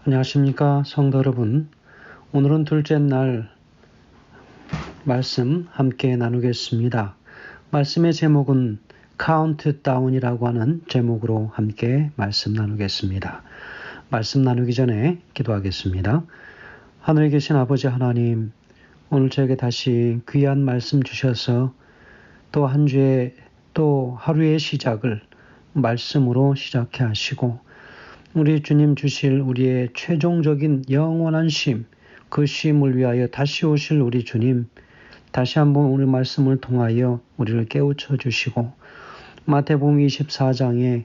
안녕하십니까 성도 여러분. 오늘은 둘째 날 말씀 함께 나누겠습니다. 말씀의 제목은 카운트다운이라고 하는 제목으로 함께 말씀 나누겠습니다. 말씀 나누기 전에 기도하겠습니다. 하늘에 계신 아버지 하나님, 오늘 저에게 다시 귀한 말씀 주셔서 또 한 주의 또 하루의 시작을 말씀으로 시작해 하시고 우리 주님 주실 우리의 최종적인 영원한 쉼, 그 쉼을 위하여 다시 오실 우리 주님, 다시 한번 오늘 말씀을 통하여 우리를 깨우쳐 주시고 마태복음 24장에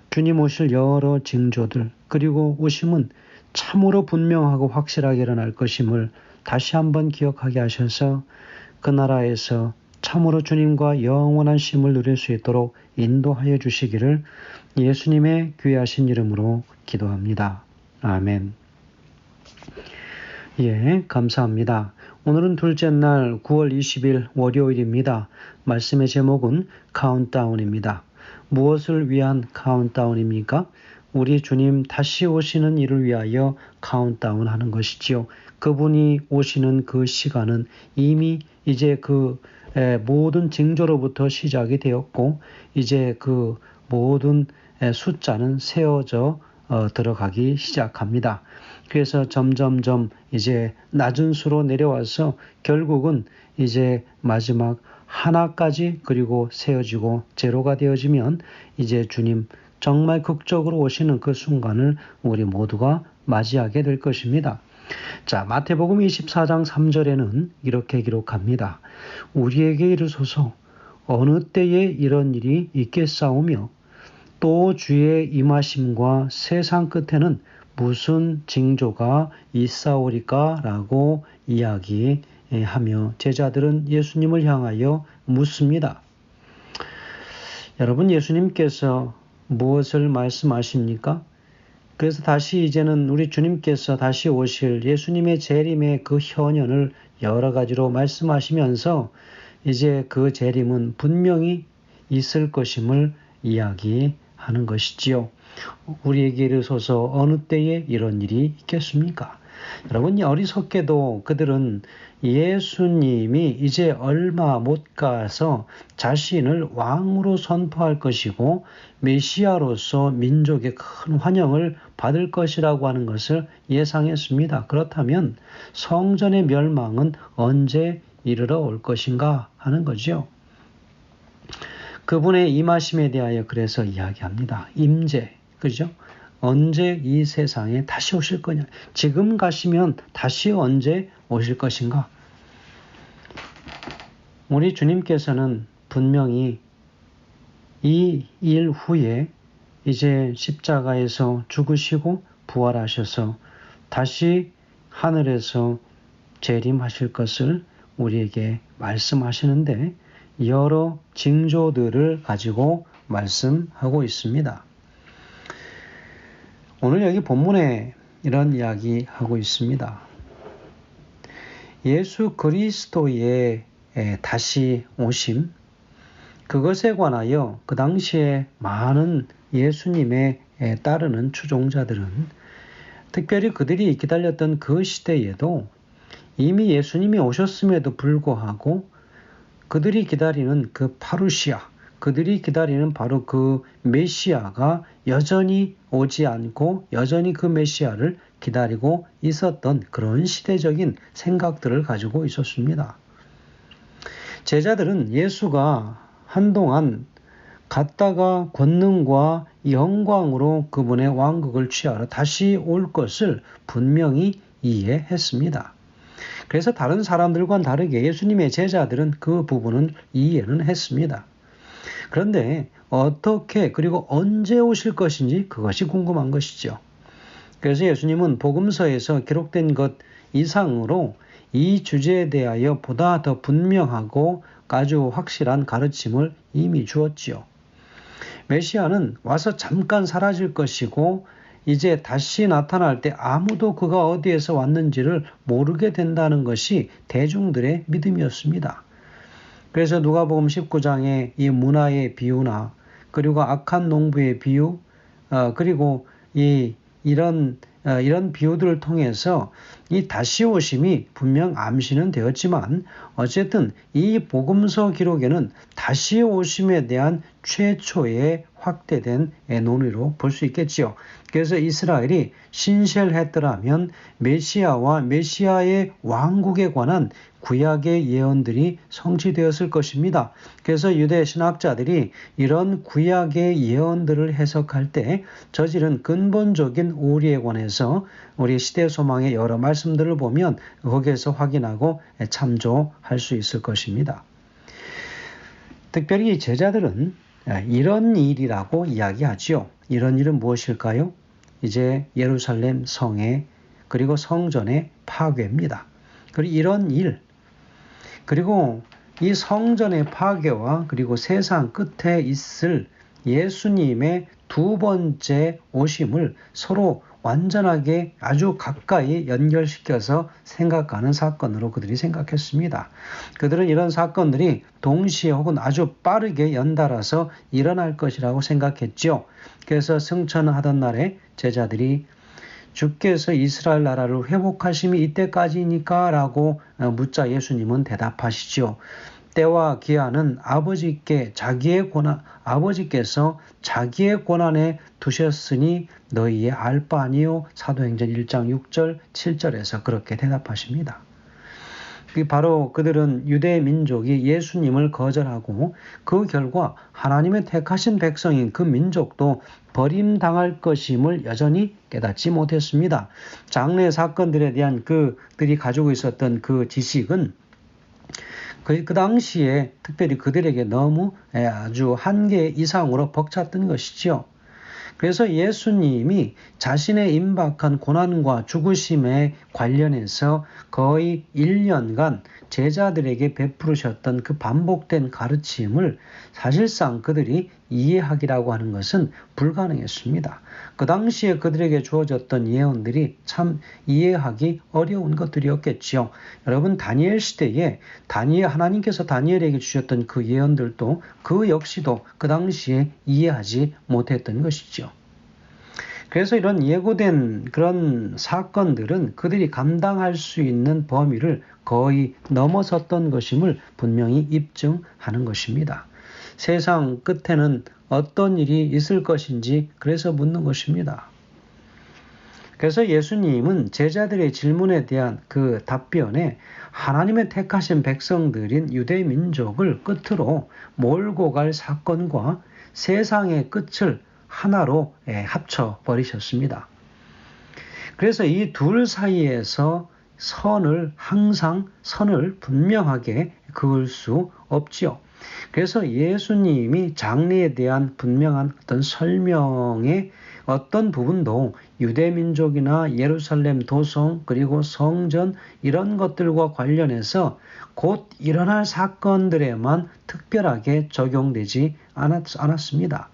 주님 오실 여러 징조들, 그리고 오심은 참으로 분명하고 확실하게 일어날 것임을 다시 한번 기억하게 하셔서 그 나라에서 참으로 주님과 영원한 쉼을 누릴 수 있도록 인도하여 주시기를 예수님의 귀하신 이름으로 기도합니다. 아멘. 감사합니다. 오늘은 둘째 날 9월 20일 월요일입니다. 말씀의 제목은 카운트다운입니다. 무엇을 위한 카운트다운입니까? 우리 주님 다시 오시는 일을 위하여 카운트다운 하는 것이지요. 그분이 오시는 그 시간은 이미 이제 그 모든 징조로부터 시작이 되었고 이제 그 모든 숫자는 세워져 들어가기 시작합니다. 그래서 점점점 이제 낮은 수로 내려와서 결국은 이제 마지막 하나까지 그리고 세워지고 제로가 되어지면 이제 주님 정말 극적으로 오시는 그 순간을 우리 모두가 맞이하게 될 것입니다. 자, 마태복음 24장 3절에는 이렇게 기록합니다. 우리에게 이르소서 어느 때에 이런 일이 있겠사오며 또 주의 임하심과 세상 끝에는 무슨 징조가 있사오리까? 라고 이야기하며 제자들은 예수님을 향하여 묻습니다. 여러분, 예수님께서 무엇을 말씀하십니까? 그래서 다시 이제는 우리 주님께서 다시 오실 예수님의 재림의 그 현현을 여러 가지로 말씀하시면서 이제 그 재림은 분명히 있을 것임을 이야기하는 것이지요. 우리에게 이르소서 어느 때에 이런 일이 있겠습니까? 여러분, 어리석게도 그들은 예수님이 이제 얼마 못 가서 자신을 왕으로 선포할 것이고 메시아로서 민족의 큰 환영을 받을 것이라고 하는 것을 예상했습니다. 그렇다면 성전의 멸망은 언제 이르러 올 것인가 하는 거죠. 그분의 임하심에 대하여 그래서 이야기합니다. 임재, 그죠? 언제 이 세상에 다시 오실 거냐? 지금 가시면 다시 언제 오실 것인가? 우리 주님께서는 분명히 이 일 후에 이제 십자가에서 죽으시고 부활하셔서 다시 하늘에서 재림하실 것을 우리에게 말씀하시는데 여러 징조들을 가지고 말씀하고 있습니다. 오늘 여기 본문에 이런 이야기 하고 있습니다. 예수 그리스도의 다시 오심, 그것에 관하여 그 당시에 많은 예수님의 따르는 추종자들은 특별히 그들이 기다렸던 그 시대에도 이미 예수님이 오셨음에도 불구하고 그들이 기다리는 그 파루시아, 그들이 기다리는 바로 그 메시아가 여전히 오지 않고 여전히 그 메시아를 기다리고 있었던 그런 시대적인 생각들을 가지고 있었습니다. 제자들은 예수가 한동안 갔다가 권능과 영광으로 그분의 왕국을 취하러 다시 올 것을 분명히 이해했습니다. 그래서 다른 사람들과는 다르게 예수님의 제자들은 그 부분은 이해는 했습니다. 그런데 어떻게 그리고 언제 오실 것인지 그것이 궁금한 것이죠. 그래서 예수님은 복음서에서 기록된 것 이상으로 이 주제에 대하여 보다 더 분명하고 아주 확실한 가르침을 이미 주었지요. 메시아는 와서 잠깐 사라질 것이고 이제 다시 나타날 때 아무도 그가 어디에서 왔는지를 모르게 된다는 것이 대중들의 믿음이었습니다. 그래서 누가복음 19장에 이 문화의 비유나 그리고 악한 농부의 비유, 그리고 이런 이런 비유들을 통해서 이 다시 오심이 분명 암시는 되었지만 어쨌든 이 복음서 기록에는 다시 오심에 대한 최초의 확대된 논의로 볼 수 있겠지요. 그래서 이스라엘이 신실했더라면 메시아와 메시아의 왕국에 관한 구약의 예언들이 성취되었을 것입니다. 그래서 유대 신학자들이 이런 구약의 예언들을 해석할 때 저지른 근본적인 오류에 관해서 우리 시대 소망의 여러 말씀들을 보면 거기에서 확인하고 참조할 수 있을 것입니다. 특별히 제자들은 이런 일이라고 이야기하지요. 이런 일은 무엇일까요? 이제 예루살렘 성의 그리고 성전의 파괴입니다. 그리고 이런 일, 그리고 이 성전의 파괴와 그리고 세상 끝에 있을 예수님의 두 번째 오심을 서로 완전하게 아주 가까이 연결시켜서 생각하는 사건으로 그들이 생각했습니다. 그들은 이런 사건들이 동시에 혹은 아주 빠르게 연달아서 일어날 것이라고 생각했죠. 그래서 승천하던 날에 제자들이 주께서 이스라엘 나라를 회복하심이 이때까지니까? 라고 묻자 예수님은 대답하시죠. 때와 기한은 아버지께서 자기의 권한에 두셨으니 너희의 알 바 아니요. 사도행전 1장 6절 7절에서 그렇게 대답하십니다. 바로 그들은 유대 민족이 예수님을 거절하고 그 결과 하나님의 택하신 백성인 그 민족도 버림당할 것임을 여전히 깨닫지 못했습니다. 장래 사건들에 대한 그들이 가지고 있었던 그 지식은 그 당시에 특별히 그들에게 너무 아주 한계 이상으로 벅찼던 것이죠. 그래서 예수님이 자신의 임박한 고난과 죽으심에 관련해서 거의 1년간 제자들에게 베푸르셨던 그 반복된 가르침을 사실상 그들이 이해하기라고 하는 것은 불가능했습니다. 그 당시에 그들에게 주어졌던 예언들이 참 이해하기 어려운 것들이었겠지요. 여러분, 다니엘 시대에 하나님께서 다니엘에게 주셨던 그 예언들도 그 역시도 그 당시에 이해하지 못했던 것이죠. 그래서 이런 예고된 그런 사건들은 그들이 감당할 수 있는 범위를 거의 넘어섰던 것임을 분명히 입증하는 것입니다. 세상 끝에는 어떤 일이 있을 것인지 그래서 묻는 것입니다. 그래서 예수님은 제자들의 질문에 대한 그 답변에 하나님의 택하신 백성들인 유대 민족을 끝으로 몰고 갈 사건과 세상의 끝을 하나로 합쳐버리셨습니다. 그래서 이 둘 사이에서 항상 선을 분명하게 그을 수 없지요. 그래서 예수님이 장래에 대한 분명한 어떤 설명의 어떤 부분도 유대민족이나 예루살렘 도성 그리고 성전 이런 것들과 관련해서 곧 일어날 사건들에만 특별하게 적용되지 않았습니다.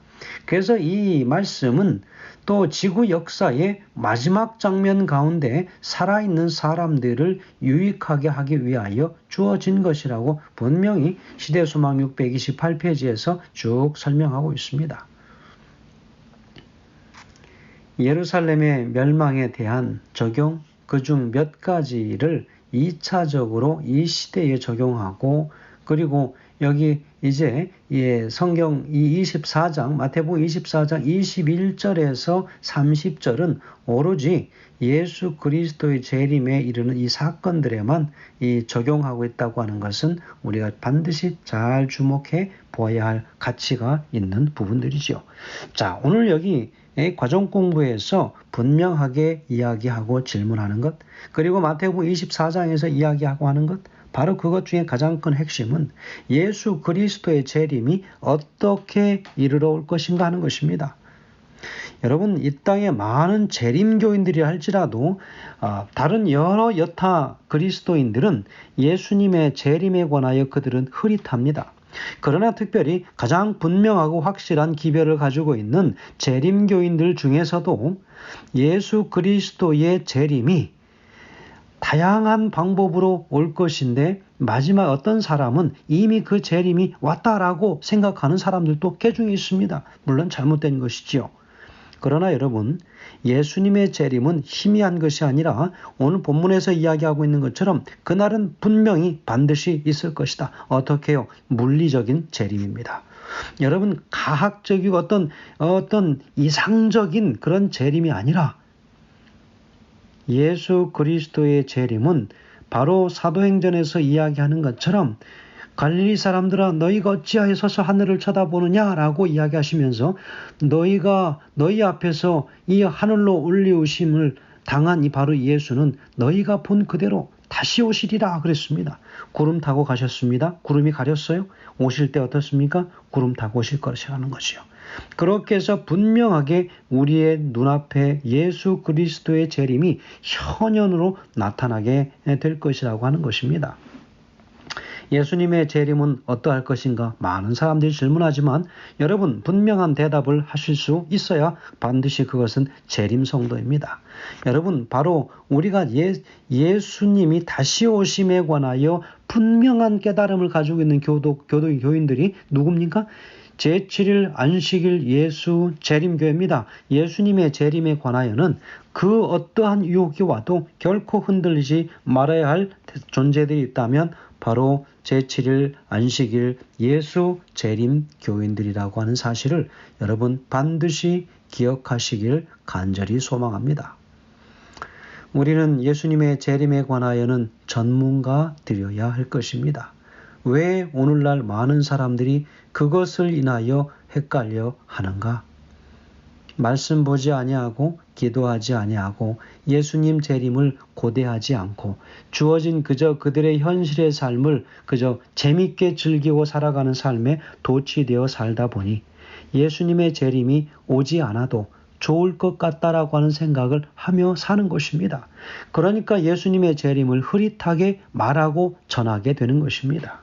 그래서 이 말씀은 또 지구 역사의 마지막 장면 가운데 살아있는 사람들을 유익하게 하기 위하여 주어진 것이라고 분명히 시대소망 628페이지에서 쭉 설명하고 있습니다. 예루살렘의 멸망에 대한 적용, 그중 몇 가지를 2차적으로 이 시대에 적용하고, 그리고 여기 이제 성경 24장, 마태복음 24장 21절에서 30절은 오로지 예수 그리스도의 재림에 이르는 이 사건들에만 적용하고 있다고 하는 것은 우리가 반드시 잘 주목해 보아야 할 가치가 있는 부분들이죠. 자, 오늘 여기 과정 공부에서 분명하게 이야기하고 질문하는 것, 그리고 마태복음 24장에서 이야기하고 하는 것, 바로 그것 중에 가장 큰 핵심은 예수 그리스도의 재림이 어떻게 이르러 올 것인가 하는 것입니다. 여러분, 이 땅에 많은 재림교인들이 할지라도 다른 여러 여타 그리스도인들은 예수님의 재림에 관하여 그들은 흐릿합니다. 그러나 특별히 가장 분명하고 확실한 기별을 가지고 있는 재림교인들 중에서도 예수 그리스도의 재림이 다양한 방법으로 올 것인데 마지막 어떤 사람은 이미 그 재림이 왔다라고 생각하는 사람들도 꽤 중에 있습니다. 물론 잘못된 것이지요. 그러나 여러분, 예수님의 재림은 희미한 것이 아니라 오늘 본문에서 이야기하고 있는 것처럼 그날은 분명히 반드시 있을 것이다. 어떻게요? 물리적인 재림입니다. 여러분, 가학적이고 어떤 이상적인 그런 재림이 아니라 예수 그리스도의 재림은 바로 사도행전에서 이야기하는 것처럼 갈릴리 사람들아 너희가 어찌하여서 하늘을 쳐다보느냐라고 이야기하시면서 너희 앞에서 이 하늘로 올리우심을 당한 이 바로 예수는 너희가 본 그대로 다시 오시리라 그랬습니다. 구름 타고 가셨습니다. 구름이 가렸어요. 오실 때 어떻습니까? 구름 타고 오실 것이라는 것이요. 그렇게 해서 분명하게 우리의 눈앞에 예수 그리스도의 재림이 현현으로 나타나게 될 것이라고 하는 것입니다. 예수님의 재림은 어떠할 것인가? 많은 사람들이 질문하지만 여러분 분명한 대답을 하실 수 있어야 반드시 그것은 재림 성도입니다. 여러분 바로 우리가 예수님이 다시 오심에 관하여 분명한 깨달음을 가지고 있는 교인들이 누굽니까? 제7일 안식일 예수 재림교회입니다. 예수님의 재림에 관하여는 그 어떠한 유혹이 와도 결코 흔들리지 말아야 할 존재들이 있다면 바로 제7일 안식일 예수 재림 교인들이라고 하는 사실을 여러분 반드시 기억하시길 간절히 소망합니다. 우리는 예수님의 재림에 관하여는 전문가들이어야 할 것입니다. 왜 오늘날 많은 사람들이 그것을 인하여 헷갈려 하는가? 말씀 보지 아니하고 기도하지 아니하고 예수님 재림을 고대하지 않고 주어진 그저 그들의 현실의 삶을 그저 재밌게 즐기고 살아가는 삶에 도취되어 살다 보니 예수님의 재림이 오지 않아도 좋을 것 같다라고 하는 생각을 하며 사는 것입니다. 그러니까 예수님의 재림을 흐릿하게 말하고 전하게 되는 것입니다.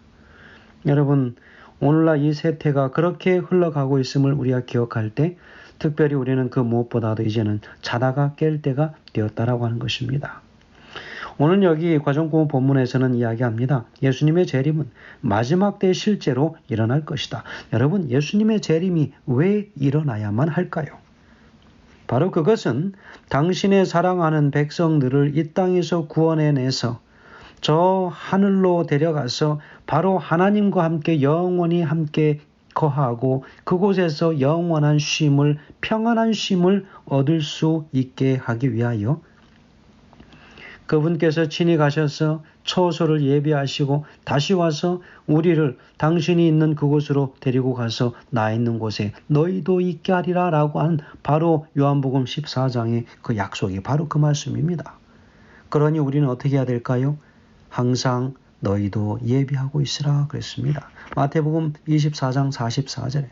여러분, 오늘날 이 세태가 그렇게 흘러가고 있음을 우리가 기억할 때 특별히 우리는 그 무엇보다도 이제는 자다가 깰 때가 되었다라고 하는 것입니다. 오늘 여기 과정공부 본문에서는 이야기합니다. 예수님의 재림은 마지막 때 실제로 일어날 것이다. 여러분, 예수님의 재림이 왜 일어나야만 할까요? 바로 그것은 당신의 사랑하는 백성들을 이 땅에서 구원해내서 저 하늘로 데려가서 바로 하나님과 함께 영원히 함께 거하고 그곳에서 영원한 쉼을 평안한 쉼을 얻을 수 있게 하기 위하여 그분께서 친히 가셔서 처소를 예비하시고 다시 와서 우리를 당신이 있는 그곳으로 데리고 가서 나 있는 곳에 너희도 있게 하리라 라고 하는 바로 요한복음 14장의 그 약속이 바로 그 말씀입니다. 그러니 우리는 어떻게 해야 될까요? 항상 너희도 예비하고 있으라 그랬습니다. 마태복음 24장 44절에.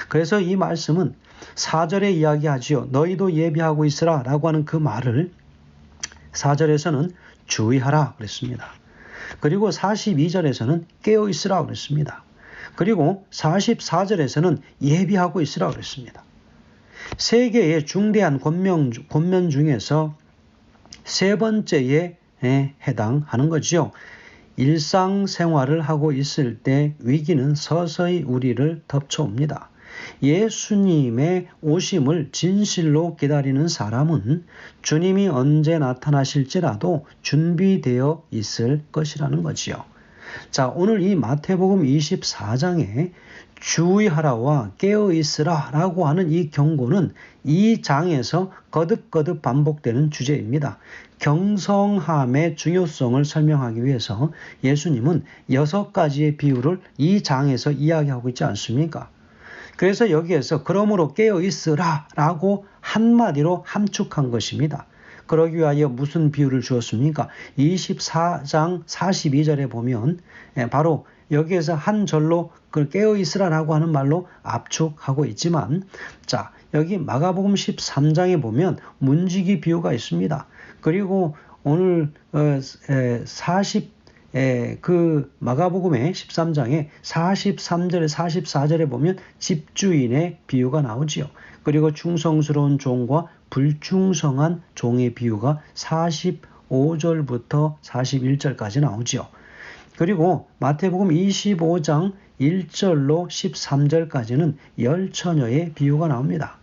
그래서 이 말씀은 4절에 이야기하지요. 너희도 예비하고 있으라 라고 하는 그 말을 4절에서는 주의하라 그랬습니다. 그리고 42절에서는 깨어 있으라 그랬습니다. 그리고 44절에서는 예비하고 있으라 그랬습니다. 세 개의 중대한 권면 중에서 세 번째에 해당하는 거지요. 일상생활을 하고 있을 때 위기는 서서히 우리를 덮쳐옵니다. 예수님의 오심을 진실로 기다리는 사람은 주님이 언제 나타나실지라도 준비되어 있을 것이라는 거지요. 자, 오늘 이 마태복음 24장에 주의하라와 깨어있으라 라고 하는 이 경고는 이 장에서 거듭거듭 반복되는 주제입니다. 경성함의 중요성을 설명하기 위해서 예수님은 6가지의 비유를 이 장에서 이야기하고 있지 않습니까? 그래서 여기에서 그러므로 깨어있으라 라고 한마디로 함축한 것입니다. 그러기 위하여 무슨 비유를 주었습니까? 24장 42절에 보면 바로 여기에서 한 절로 그 깨어있으라라고 하는 말로 압축하고 있지만 자 여기 마가복음 13장에 보면 문지기 비유가 있습니다. 그리고 오늘 그 마가복음의 13장에 43절에 44절에 보면 집주인의 비유가 나오지요. 그리고 충성스러운 종과 불충성한 종의 비유가 45절부터 41절까지 나오지요. 그리고 마태복음 25장 1절로 13절까지는 열처녀의 비유가 나옵니다.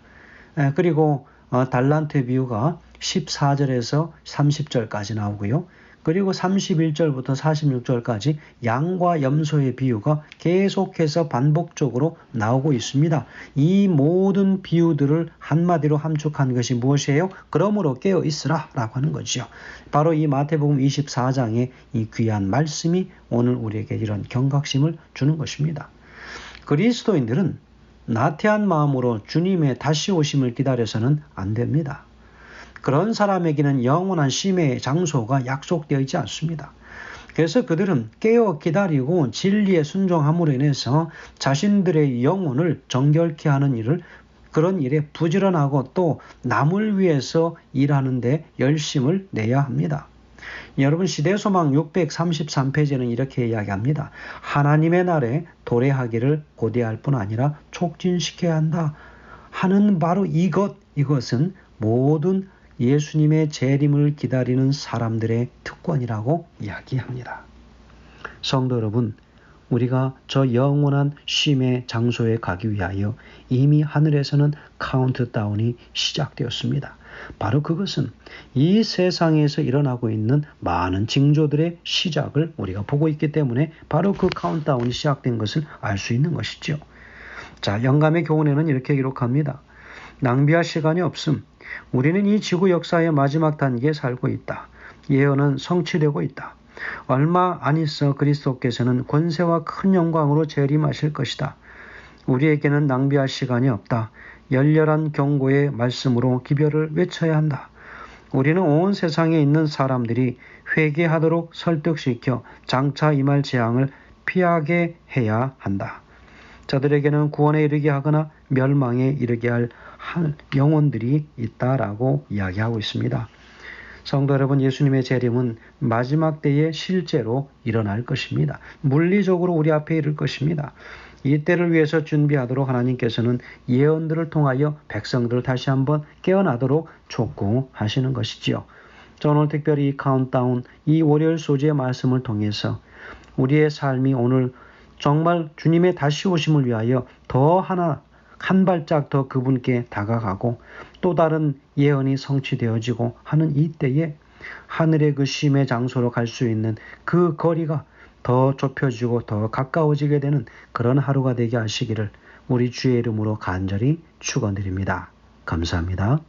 그리고 달란트 비유가 14절에서 30절까지 나오고요. 그리고 31절부터 46절까지 양과 염소의 비유가 계속해서 반복적으로 나오고 있습니다. 이 모든 비유들을 한마디로 함축한 것이 무엇이에요? 그러므로 깨어 있으라 라고 하는 거죠. 바로 이 마태복음 24장의 이 귀한 말씀이 오늘 우리에게 이런 경각심을 주는 것입니다. 그리스도인들은 나태한 마음으로 주님의 다시 오심을 기다려서는 안 됩니다. 그런 사람에게는 영원한 쉼의 장소가 약속되어 있지 않습니다. 그래서 그들은 깨어 기다리고 진리에 순종함으로 인해서 자신들의 영혼을 정결케 하는 그런 일에 부지런하고 또 남을 위해서 일하는 데 열심을 내야 합니다. 여러분, 시대소망 633페이지는 이렇게 이야기합니다. 하나님의 날에 도래하기를 고대할 뿐 아니라 촉진시켜야 한다 하는 바로 이것은 모든 예수님의 재림을 기다리는 사람들의 특권이라고 이야기합니다. 성도 여러분, 우리가 저 영원한 쉼의 장소에 가기 위하여 이미 하늘에서는 카운트다운이 시작되었습니다. 바로 그것은 이 세상에서 일어나고 있는 많은 징조들의 시작을 우리가 보고 있기 때문에 바로 그 카운트다운이 시작된 것을 알 수 있는 것이죠. 자, 영감의 교훈에는 이렇게 기록합니다. 낭비할 시간이 없음. 우리는 이 지구 역사의 마지막 단계에 살고 있다. 예언은 성취되고 있다. 얼마 안 있어 그리스도께서는 권세와 큰 영광으로 재림하실 것이다. 우리에게는 낭비할 시간이 없다. 열렬한 경고의 말씀으로 기별을 외쳐야 한다. 우리는 온 세상에 있는 사람들이 회개하도록 설득시켜 장차 임할 재앙을 피하게 해야 한다. 저들에게는 구원에 이르게 하거나 멸망에 이르게 할 영혼들이 있다라고 이야기하고 있습니다. 성도 여러분, 예수님의 재림은 마지막 때에 실제로 일어날 것입니다. 물리적으로 우리 앞에 이를 것입니다. 이 때를 위해서 준비하도록 하나님께서는 예언들을 통하여 백성들을 다시 한번 깨어나도록 촉구하시는 것이지요. 저는 오늘 특별히 이 카운트다운, 이 월요일 소주의 말씀을 통해서 우리의 삶이 오늘 정말 주님의 다시 오심을 위하여 한 발짝 더 그분께 다가가고 또 다른 예언이 성취되어지고 하는 이 때에 하늘의 그 쉼의 장소로 갈 수 있는 그 거리가 더 좁혀지고 더 가까워지게 되는 그런 하루가 되게 하시기를 우리 주의 이름으로 간절히 축원드립니다. 감사합니다.